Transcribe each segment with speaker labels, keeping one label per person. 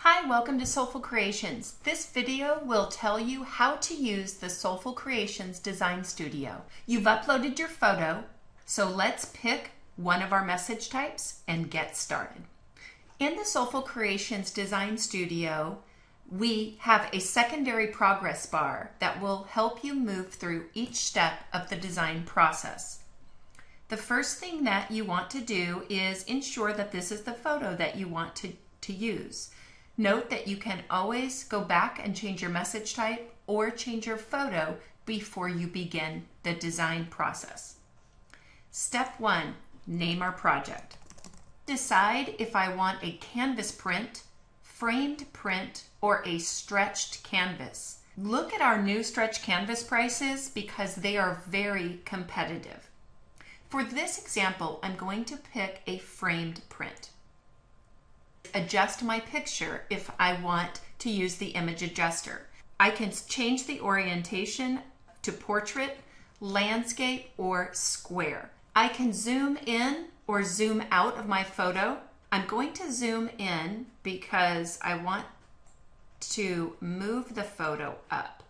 Speaker 1: Hi, welcome to Soulful Creations. This video will tell you how to use the Soulful Creations Design Studio. You've uploaded your photo, so let's pick one of our message types and get started. In the Soulful Creations Design Studio, we have a secondary progress bar that will help you move through each step of the design process. The first thing that you want to do is ensure that this is the photo that you want to use. Note that you can always go back and change your message type or change your photo before you begin the design process. Step 1, name our project. Decide if I want a canvas print, framed print, or a stretched canvas. Look at our new stretch canvas prices because they are very competitive. For this example, I'm going to pick a framed print. Adjust my picture if I want to use the image adjuster. I can change the orientation to portrait, landscape, or square. I can zoom in or zoom out of my photo. I'm going to zoom in because I want to move the photo up.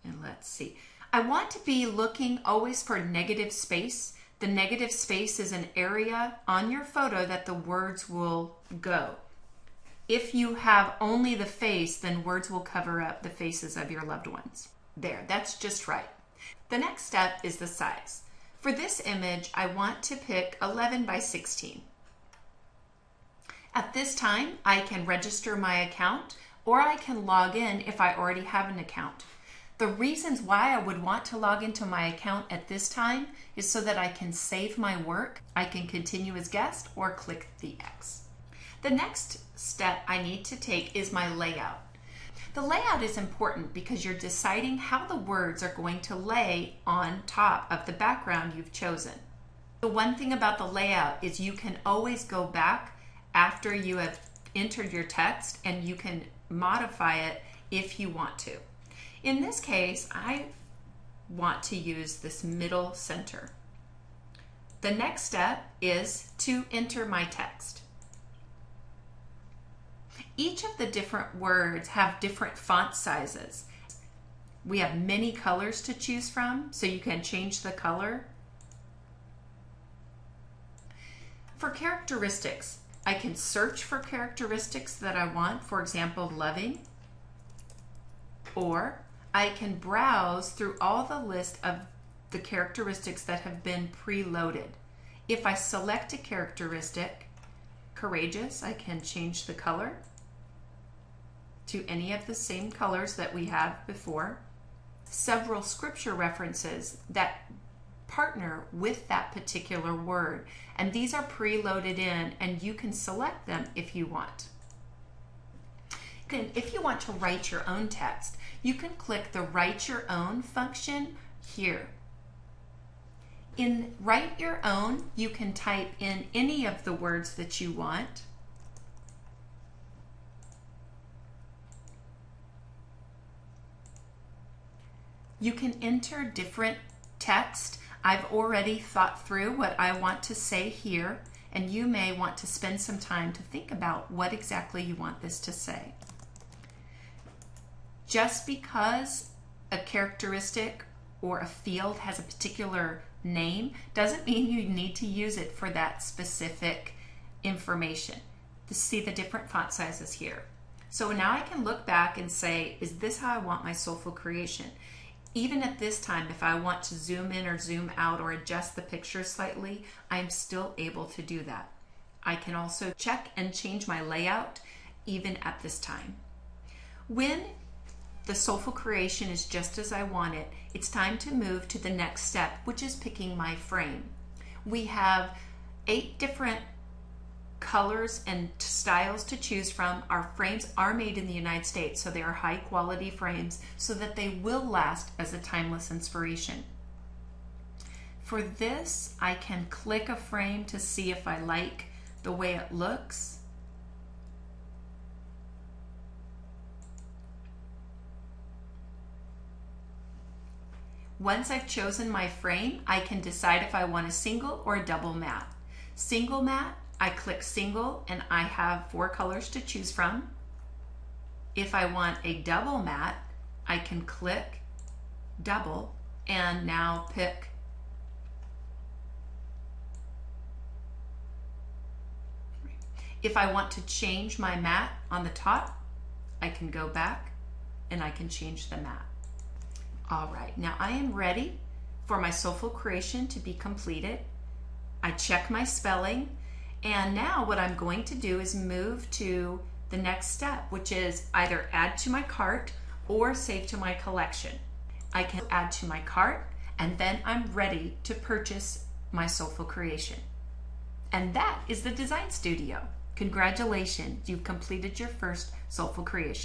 Speaker 1: And let's see. I want to be looking always for negative space. The negative space is an area on your photo that the words will go. If you have only the face, then words will cover up the faces of your loved ones. There, that's just right. The next step is the size. For this image, I want to pick 11 by 16. At this time, I can register my account or I can log in if I already have an account. The reasons why I would want to log into my account at this time is so that I can save my work, I can continue as guest, or click the X. The next step I need to take is my layout. The layout is important because you're deciding how the words are going to lay on top of the background you've chosen. The one thing about the layout is you can always go back after you have entered your text and you can modify it if you want to. In this case, I want to use this middle center. The next step is to enter my text. Each of the different words have different font sizes. We have many colors to choose from, so you can change the color. For characteristics, I can search for characteristics that I want, for example, loving, or I can browse through all the list of the characteristics that have been preloaded. If I select a characteristic, courageous, I can change the color to any of the same colors that we have before. Several scripture references that partner with that particular word, and these are preloaded in and you can select them if you want. If you want to write your own text, you can click the Write Your Own function here. In Write Your Own, you can type in any of the words that you want. You can enter different text. I've already thought through what I want to say here, and you may want to spend some time to think about what exactly you want this to say. Just because a characteristic or a field has a particular name doesn't mean you need to use it for that specific information. To see the different font sizes here. So now I can look back and say, is this how I want my soulful creation? Even at this time, if I want to zoom in or zoom out or adjust the picture slightly, I'm still able to do that. I can also check and change my layout even at this time. When the soulful creation is just as I want it, it's time to move to the next step, which is picking my frame. We have 8 different colors and styles to choose from. Our frames are made in the United States, so they are high quality frames so that they will last as a timeless inspiration. For this, I can click a frame to see if I like the way it looks. Once I've chosen my frame, I can decide if I want a single or a double matte. Single matte I click single and I have 4 colors to choose from. If I want a double matte, I can click double and now pick If I want to change my matte on the top, I can go back and I can change the matte. All right, now I am ready for my Soulful creation to be completed. I check my spelling, and now what I'm going to do is move to the next step, which is either add to my cart or save to my collection. I can add to my cart, and then I'm ready to purchase my Soulful creation. And that is the Design Studio. Congratulations, you've completed your first Soulful creation.